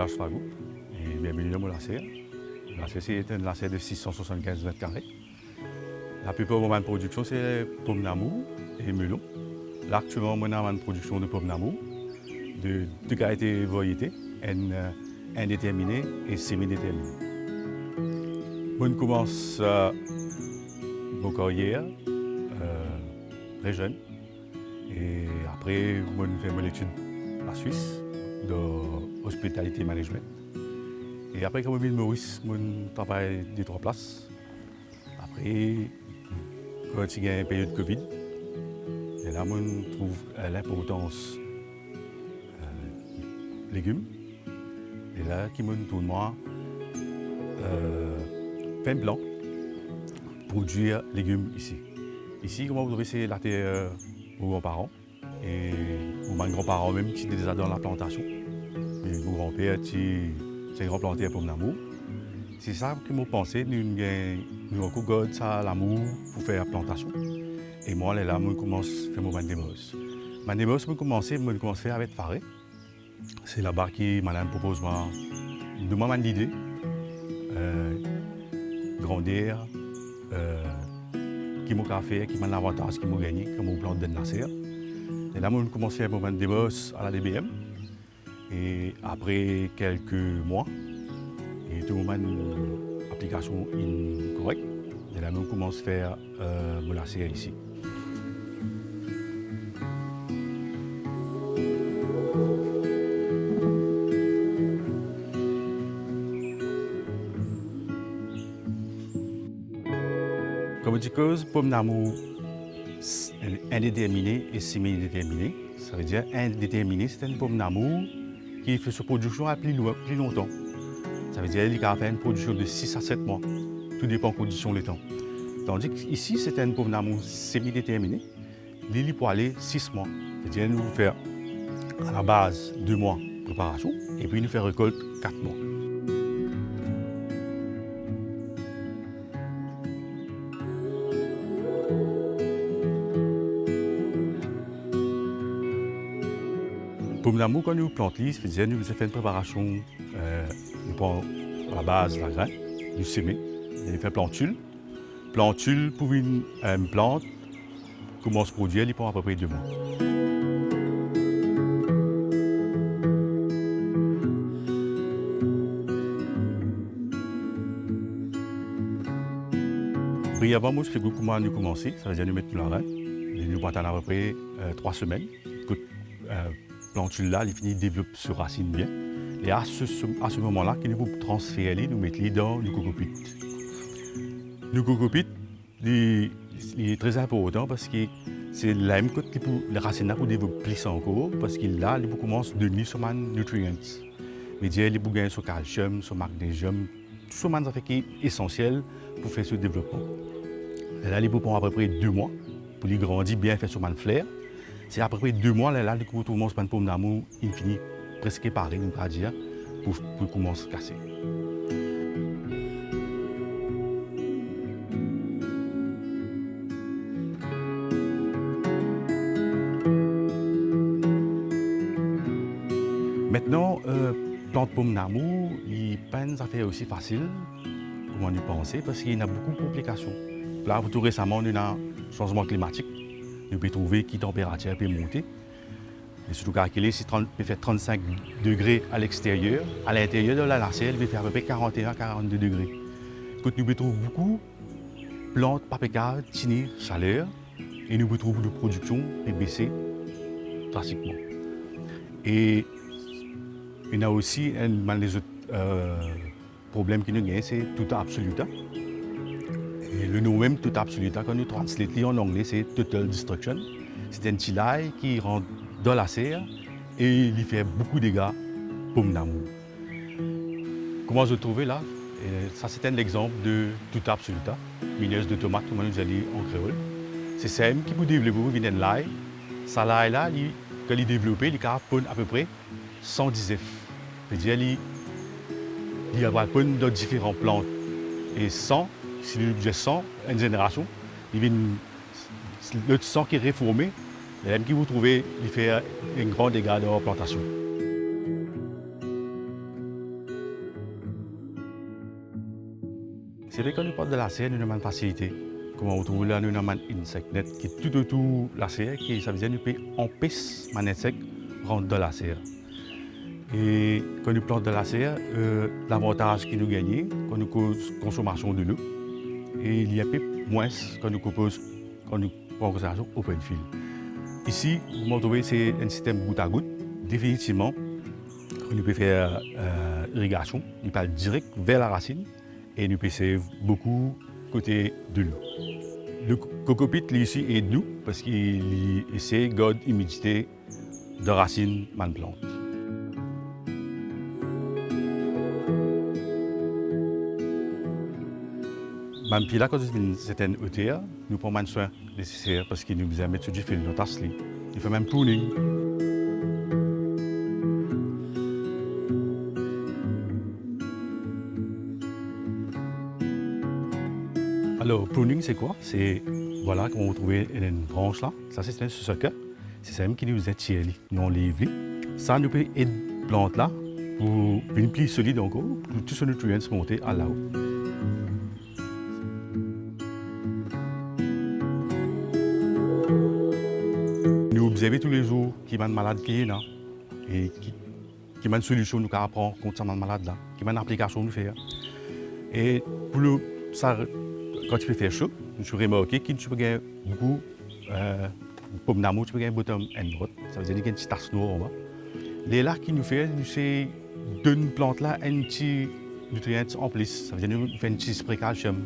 Serge Fagou et bienvenue dans mon lacet. Le lacet, c'est un lacet de 675 mètres carrés. La plupart de ma production, c'est pommes d'amour et melon. Là, actuellement, on a une production de pommes d'amour de deux qualités et variétés, indéterminée et semi-déterminée. On commence mon carrière très jeune et après, on fait mon étude en Suisse dans l'hospitalité management. Et après, quand je suis Maurice, je travaille des trois places. Après, quand il y a une période de Covid, et là, je trouve l'importance des légumes. Et là, qui me tourne moi, fait un plan pour produire légumes ici. Ici, comment vous trouvez, c'est la terre aux grands-parents. Et mes grands-parents même qui étaient déjà dans la plantation. Et mon grand-père, c'est un grand planteur pour l'amour. C'est ça que moi pensais, nous avons ça l'amour pour faire la plantation. Et moi, là, je commence à faire mon bandébos. Bandébos, je commence à faire avec Faré. C'est là-bas que madame propose de moi l'idée, grandir, qui m'a fait, qui m'a l'avantage, qui m'a gagné, comme on plante de Nasser. Et là, je commence à faire mon bandébos à la DBM. Et après quelques mois, et tout le monde une application correcte. Et là, on commence à faire mon lacet ici. Comme je dis, pomme d'amour indéterminée et semi-déterminée. Ça veut dire indéterminée, c'est une pomme d'amour qui fait sa production à plus longtemps. Ça veut dire qu'il va faire une production de 6 à 7 mois. Tout dépend de la condition du temps. Tandis qu'ici, c'est une pomme d'amour semi-déterminée. Il peut aller 6 mois. C'est-à-dire nous faire à la base 2 mois de préparation et puis nous faire récolte 4 mois. Pomme d'amour, quand nous plantons, c'est-à-dire nous faisons une préparation, nous prenons à la base la graine, nous sémons, nous faisons plantule. Plantule pour une plante commence à produire, il prend à peu près 2 mois. Brièvement, moi, je fais comment nous commencer, ça veut dire nous mettre la graine, nous plantons à peu près 3 semaines. Plantule là, il finit de développer ses racines bien. Et à ce moment-là, nous pouvons transférer, nous mettre dans le cocopit. Le cocopit est très important parce que c'est la même chose pour les racines pour développer plus encore, parce qu'il là, il commence à donner sur les nutriments. Mais il peut gagner sur calcium, sur magnésium, tout ce qui est essentiel pour faire ce développement. Et là, il peut prendre à peu près 2 mois pour lui grandir bien, faire sur les fleurs. C'est à peu près 2 mois, là, tout le monde se prend une pomme d'amour, il finit presque pareil, on va dire, pour commencer à casser. Maintenant, plante pomme d'amour, il peine à faire aussi facile, comme on y pensait, parce qu'il y a beaucoup de complications. Là, tout récemment, on a un changement climatique. On peut trouver que la température peut monter. Et surtout calculer, si peut faire 35 degrés à l'extérieur, à l'intérieur de la lacelle, il peut faire à peu près 41-42 degrés. Quand nous trouvons beaucoup de plantes, paprika, tenir chaleur, et nous trouvons de production et baisser drastiquement. Et il y a aussi un des autres problèmes que nous avons, c'est tout absoluta. Et le nom même tout absoluta, quand nous translatons en anglais, c'est total destruction. C'est un tilaille qui rentre dans la serre et il fait beaucoup de dégâts pomme d'amour. Comment je trouvais là? Et ça, c'est un exemple de tout absoluta, mineuse de tomate, comme nous allons en créole. C'est ça qui peut développer une l'ail. Ça l'ail là, quand il est développé, il a à peu près 110 F. C'est-à-dire il y a de différentes plantes. Et 100, si j'ai 100, une génération, il y a le sang qui est réformé, et même qui vous trouvez, il fait un grand dégât dans la plantation. C'est vrai que nous parlons de la serre, nous avons une facilité. Comment on trouve là, nous avons un insecte net qui est tout autour de la serre, qui ça veut dire que nous pouvons empêcher un insecte de rentrer dans la serre. Et quand nous plantons de la serre, l'avantage que nous gagnons, quand nous consommation de l'eau, et il y a un peu moins quand nous prenons en considération open field. Ici, vous trouvez c'est un système goutte à goutte. Définitivement, nous pouvons faire irrigation, nous pouvons aller direct vers la racine et nous pouvons sauver beaucoup côté de l'eau. Le cocopite ici aide nous parce qu'il essaie de garder l'humidité de racine de la plante. Même puis là, quand c'est une hauteur, nous prenons les soins nécessaires parce qu'il nous besoin de mettre sur du fil dans tasse. Il fait même pruning. Alors, pruning, c'est quoi? C'est, voilà, quand on trouve une branche là, ça c'est un sucker. C'est ça même qui nous attire, non livre. Ça nous peut aider la plante là pour une plus solide encore, pour tous ces nutriments monter à là-haut. Nous observons tous les jours qui ont une malade qui est là et qui ont une solution nous apprendre contre cette malade là, qui ont une application nous faire. Et pour ça, quand tu peux faire chaud, tu remarques que tu peux gagner beaucoup pomme d'amour, tu peux gagner bottom and rot. Ça veut dire qu'il y a une petite tasse noire en bas. Les là qui nous fait, c'est d'une plante là un petit nutrient en plus. Ça veut dire qu'il fait un petit spray calcium.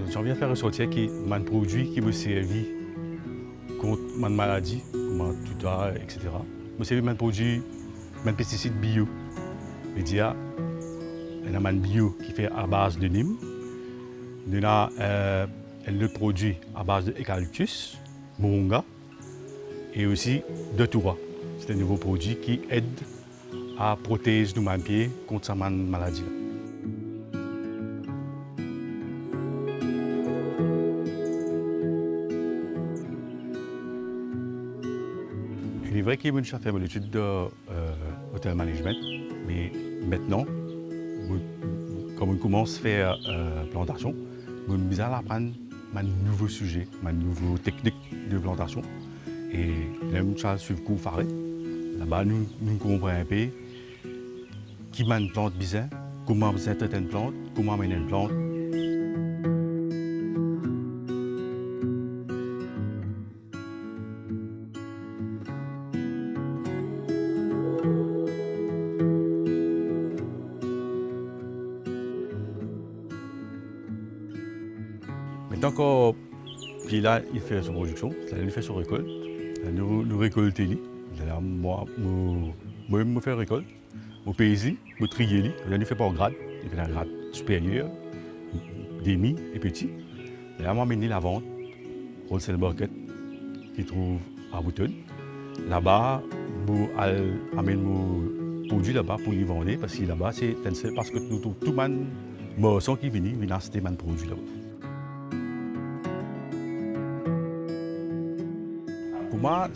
J'ai envie de faire ressortir qui un produit qui me servi contre une maladie, comme un tuteur, etc. Me servi un produit, un pesticide bio. C'est-à-dire, il y a un bio qui fait à base de Nîmes. Il y a le produit à base d'eucalyptus, moringa et aussi de toura. C'est un nouveau produit qui aide à protéger nos pieds contre cette maladie. Il est vrai qu'il y a fait l'étude de hotel management, mais maintenant, comme on commence à faire plantation, on a à apprendre un nouveau sujet, une nouvelle technique de plantation. Et même ça, sur le coup, là-bas, nous comprenons un peu qui m'a une plante bizarre, comment vous traitez une plante, comment mener une plante. Maintenant, puis là, il fait sa production, là, il fait sa récolte. Là, nous récoltons. Là, moi, je fais récolte. Je pèse, je trie. Là, il fait pas en grade. Il fait un grade supérieur, demi et petit. Là, je mène la vente, wholesale market, qui trouve à Boutonne. Là-bas, je amène mon produit là-bas pour les vendre. Parce que là-bas, c'est parce que nous trouvons tout le monde qui vient acheter mon produit là-bas. Pour moi,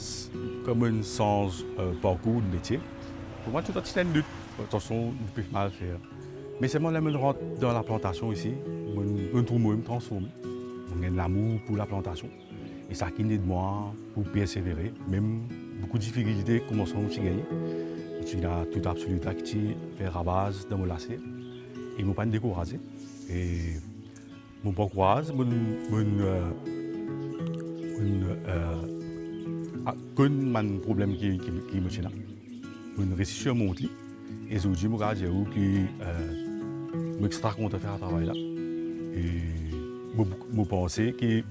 comme un sens parcours de métier, pour moi, tout est une lutte. Attention, je peux mal faire. Mais c'est moi qui me rentre dans la plantation ici, je me transforme. J'ai l'amour pour la plantation. Et ça qui aide moi pour persévérer. Même beaucoup de difficultés commencent à gagner. Je suis tout absolu qui fait rabase dans mon lacet. Et je ne suis pas découragé. Et je ne croise, quand un problème qui me tient là, je réussis sur mon lit et je dis que je suis extra content de faire ce travail là. Et je pense que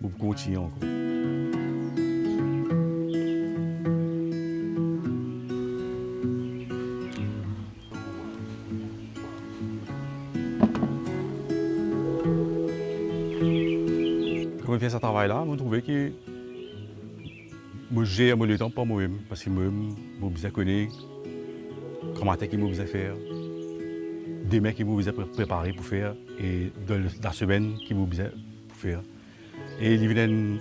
je continue encore. Quand je fais ce travail là, je trouve que je gère le temps pour moi-même, parce que moi-même, je suis besoin de connaître comment je vais faire, des mecs qui m'ont besoin de préparer pour faire, et de la semaine qui m'ont besoin pour faire. Et il y a un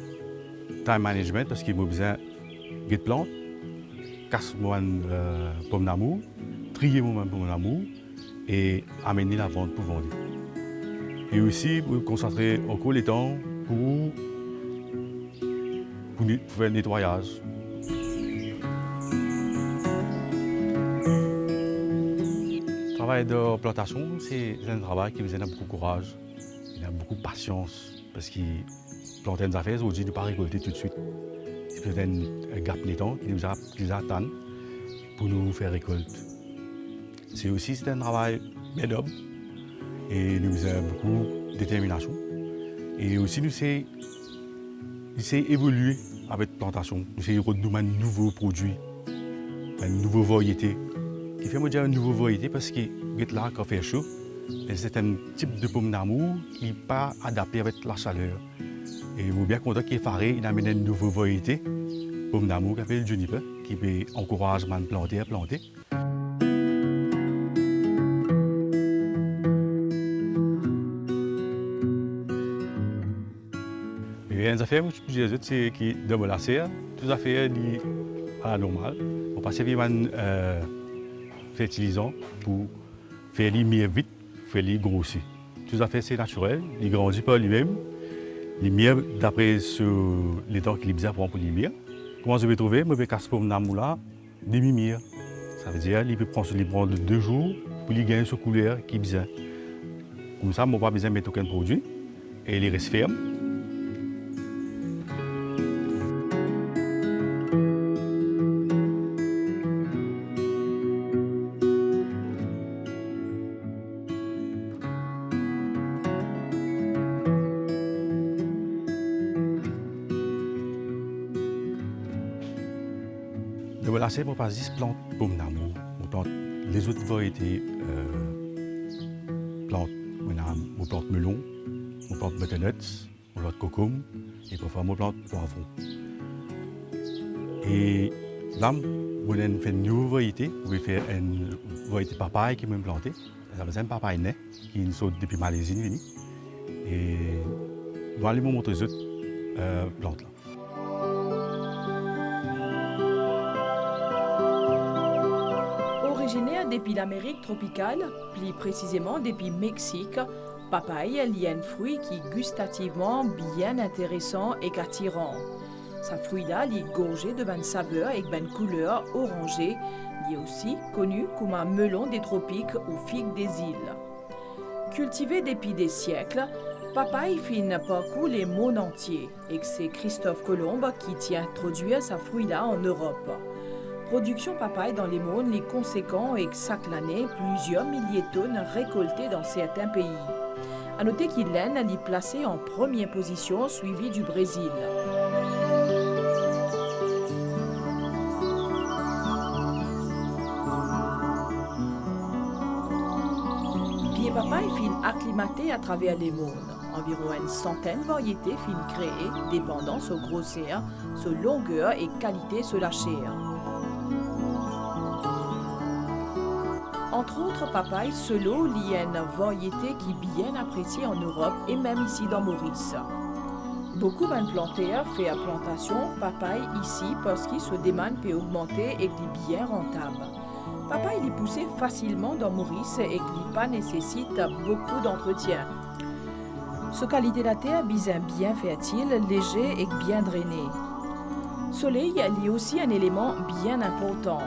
time management, parce qu'il m'a besoin de plantes, casser mon pomme d'amour, trier mon pomme d'amour, et amener la vente pour vendre. Et aussi, vous concentrer encore les temps pour faire le nettoyage. Le travail de plantation, c'est un travail qui besoin de beaucoup de courage, il a beaucoup de patience, parce que planter des affaires, aujourd'hui, ne pas récolter tout de suite. Il faut un gap de temps qui nous attend pour nous faire récolte. C'est aussi un travail noble et nous avons beaucoup de détermination. Et aussi, nous savons évoluer avec la plantation. Nous savons retrouver un nouveau produit, une nouvelle variété. Qui fait moi dire une nouvelle variété parce que là, quand il fait chaud, c'est un type de pomme d'amour qui n'est pas adapté avec la chaleur. Et je suis bien content qu'il ait il a amené une nouvelle variété, pomme d'amour qui s'appelle Juniper, qui peut encourager les planter à planter. Les affaires, je dis c'est qui de la serre, toutes les affaires à la normale. On passe via un fertilisant pour faire les mieux vite, faire les grossir. Toutes les affaires c'est naturel, il grandit pas lui-même. Les mieux d'après les temps qu'il a pour les mieux. Comment je vais trouver? Je vais casser pour mon là demi-mieux. Ça veut dire qu'il peut prendre 2 jours pour lui gagner ce couleur qu'il a besoin. Comme ça, je n'ai pas besoin de mettre aucun produit et il reste ferme. Voilà, c'est pour pas juste planter pomme d'amour. On plante les autres variétés plantes. On plante melon, on plante butternuts, on plante cocombe et parfois on plante poivron. Et là, on fait une nouvelle variété. On va faire une variété papaye qui m'a planté. Ça veut dire un papaye né qui est sorti depuis Malaisie. Et on va aller vous montrer les autres plantes là. Originaire depuis l'Amérique tropicale, plus précisément depuis Mexique, papaye est un fruit qui est gustativement bien intéressant et attirant. Sa fruit-là est gorgé de bonnes saveurs et de couleur orangée. Il est aussi connu comme un melon des tropiques ou figue des îles. Cultivé depuis des siècles, papaye fait un parcours le monde entier et c'est Christophe Colomb qui tient à introduire sa fruit-là en Europe. Production papaye dans les mondes les conséquents et chaque année plusieurs milliers de tonnes récoltées dans certains pays. À noter qu'il est placé en première position, suivi du Brésil. Les papayes fin acclimatées à travers les mondes. Environ une centaine de variétés fin créées, dépendant de grosseur, de longueur et qualité de la chair. Entre autres, papaye solo lié à une variété qui est bien appréciée en Europe et même ici dans Maurice. Beaucoup de planteurs font la plantation papaye ici parce que ce demande peut augmenter et qu'il est bien rentable. Papaye est poussé facilement dans Maurice et qu'il pas nécessite beaucoup d'entretien. Sa qualité de la terre est bien fertile, léger et bien drainé. Soleil est aussi un élément bien important.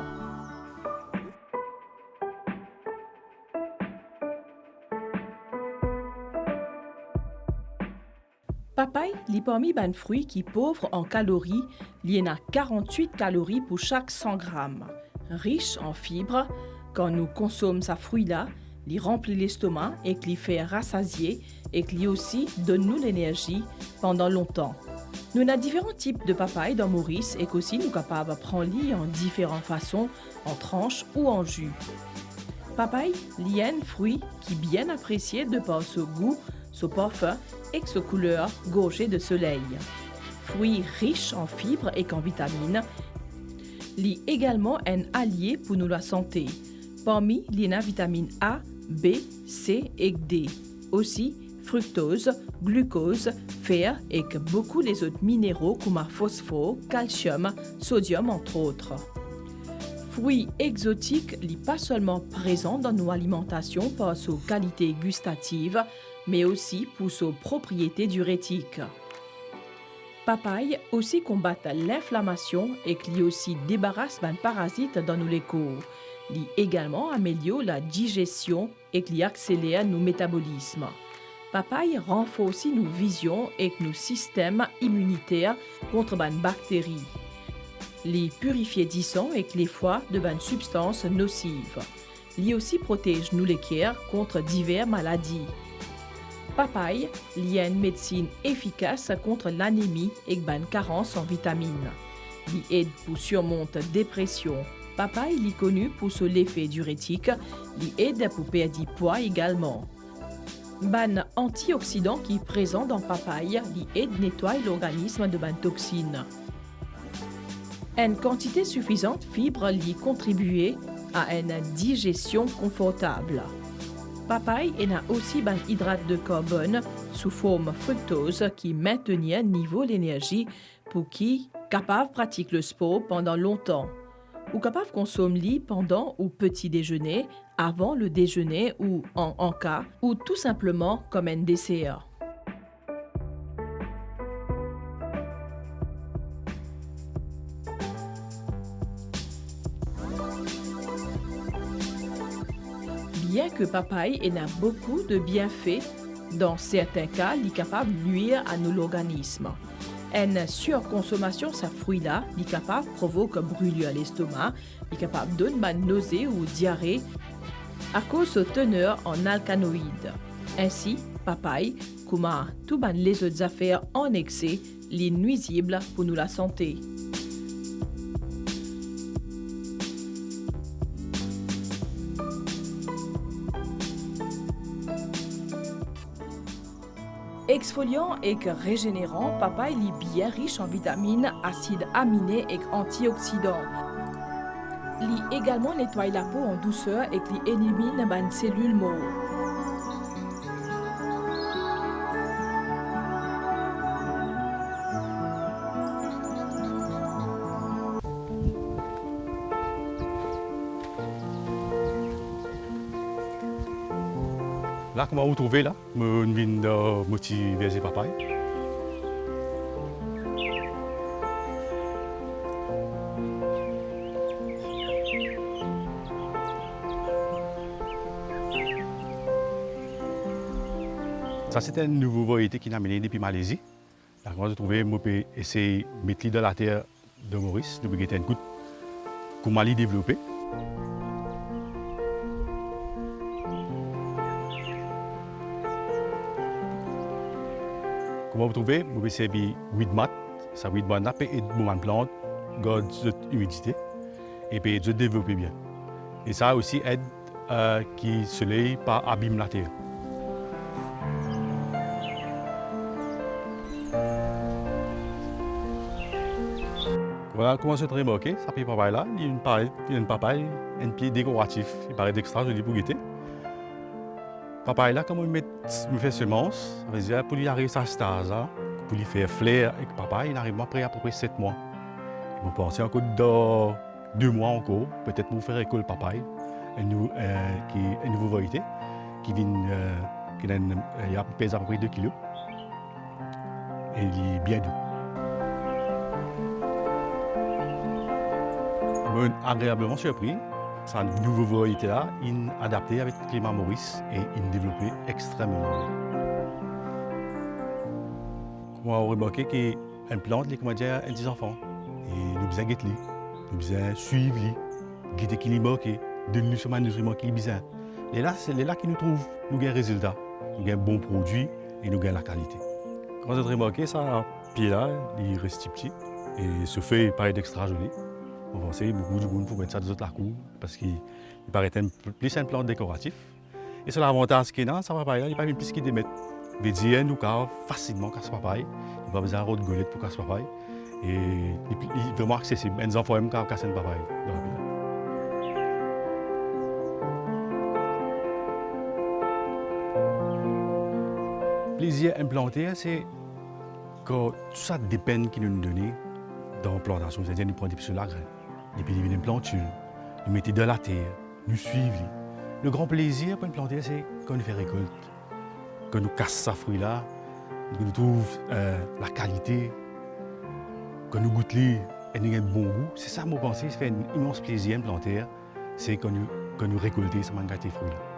Papaye est parmi les fruits qui pauvres en calories, il y en a 48 calories pour chaque 100 grammes. Riche en fibres, quand nous consommons sa fruit-là, il remplit l'estomac et qu'il fait rassasier et qu'il aussi donne nous l'énergie pendant longtemps. Nous avons différents types de papaye dans Maurice et qu'aussi nous sommes capables de prendre en différentes façons, en tranches ou en jus. Papaye est un fruit qui est bien apprécié de par son goût, son parfum et sa couleur gorgée de soleil. Fruit riche en fibres et en vitamines, il est également un allié pour nous la santé. Parmi les vitamines A, B, C et D. Aussi fructose, glucose, fer et beaucoup des autres minéraux comme phosphore, calcium, sodium entre autres. Fruits exotiques n'est pas seulement présent dans nos alimentations par sa qualité gustative, mais aussi pour sa propriété diurétique. Papaye aussi combat l'inflammation et qui aussi débarrasse des parasites dans nos corps. Il également améliore la digestion et qui accélère nos métabolismes. Papaye renforce aussi nos visions et nos systèmes immunitaires contre les bactéries. Les purifier du sang et les foies de bonnes substances nocives. Il aussi protège nous les cœurs contre diverses maladies. Papaye, il y a une médecine efficace contre l'anémie et bonne carence en vitamines. Il aide pour surmonter la dépression. Papaye est connu pour son effet diurétique. Il aide pour perdre du poids également. Ban antioxydant qui est présent dans papaye, il aide à nettoyer l'organisme de bonnes toxines. Une quantité suffisante de fibres lui contribue à une digestion confortable. Papaye a aussi un hydrate de carbone sous forme fructose qui maintient un niveau d'énergie pour qui capable de pratiquer le sport pendant longtemps ou capable de consommer pendant ou petit déjeuner, avant le déjeuner ou en encas ou tout simplement comme un dessert. Bien que papaye ait beaucoup de bienfaits, dans certains cas, il est capable de nuire à nos organismes. Une surconsommation de ce fruit-là est capable de provoquer brûlure à l'estomac, est capable de donner une nausée ou diarrhée à cause de teneur en alcanoïdes. Ainsi, papaye, comme toutes les autres affaires en excès, est nuisible pour nous la santé. Exfoliant et régénérant, papaye est bien riche en vitamines, acides aminés et antioxydants. Il également nettoie la peau en douceur et qui élimine les cellules mortes. Là, comment vous trouvez là, une vigne de motiver ces papayes. Ça, c'était une nouvelle variété qui n'a amené depuis Malaisie. Là, comment vous trouvez, moi, peux essayer de mettre dans la terre de Maurice, de me une goutte, comment les développer. Comment vous trouvez, vous pouvez servir 8 mat, ça 8 mat peut aider une plante, garder l'humidité et puis de développer bien. Et ça aussi aide que le soleil pas abîme la terre. Voilà comment se remarquer, ça fait papaye là, il y a une papaye, un pied décoratif, il paraît extra joli pour guetter. Papaye là, comme on fait semence, ça veut dire pour lui arriver à ce stade, pour lui faire flair avec papaye, il arrive après à peu près 7 mois. Vous pensez encore dans 2 mois encore, peut-être pour faire école papaye, une nouvelle variété qui pèse à peu près 2 kg. Et il est bien doux. Je suis agréablement surpris. Cette nouvelle variété-là, il est adapté avec le climat Maurice et il est développé extrêmement bien. On a remarqué qu'une plante, comment dire, a des enfants. Et nous devons guetter, nous devons suivre, guetter qui est marqué, donner seulement les nutriments qui sont besoin. Et là, c'est là que nous trouvons des résultats. Nous avons un bon produit et nous avons la qualité. Quand vous avez remarqué, ça, pied-là, il reste petit et se fait paraît extra joli. On va essayer beaucoup de monde pour mettre ça dans la cour parce qu'il paraît plus un plante décoratif. Et c'est l'avantage qu'il a, ça papaye, il n'y a pas plus qu'il démet. Il veut dire, nous cave facilement casse papaye. Il n'y a pas besoin de golette pour casser papaye. Et il est vraiment accessible. Les enfants aiment casser une papaye. Le plaisir implanté, c'est que tout ça dépend qui nous donne dans la plantation. C'est-à-dire, nous prenons des sur la graine. Et puis, il y a une plantule. nous mettons de la terre, nous suivons. Le grand plaisir pour une planter, c'est quand nous fait récolte, quand nous casse sa fruit-là, quand nous trouvons la qualité, quand nous goûtons et nous avons un bon goût. C'est ça, moi, penser, ça fait un immense plaisir de planter, c'est quand nous récoltons ce fruit-là.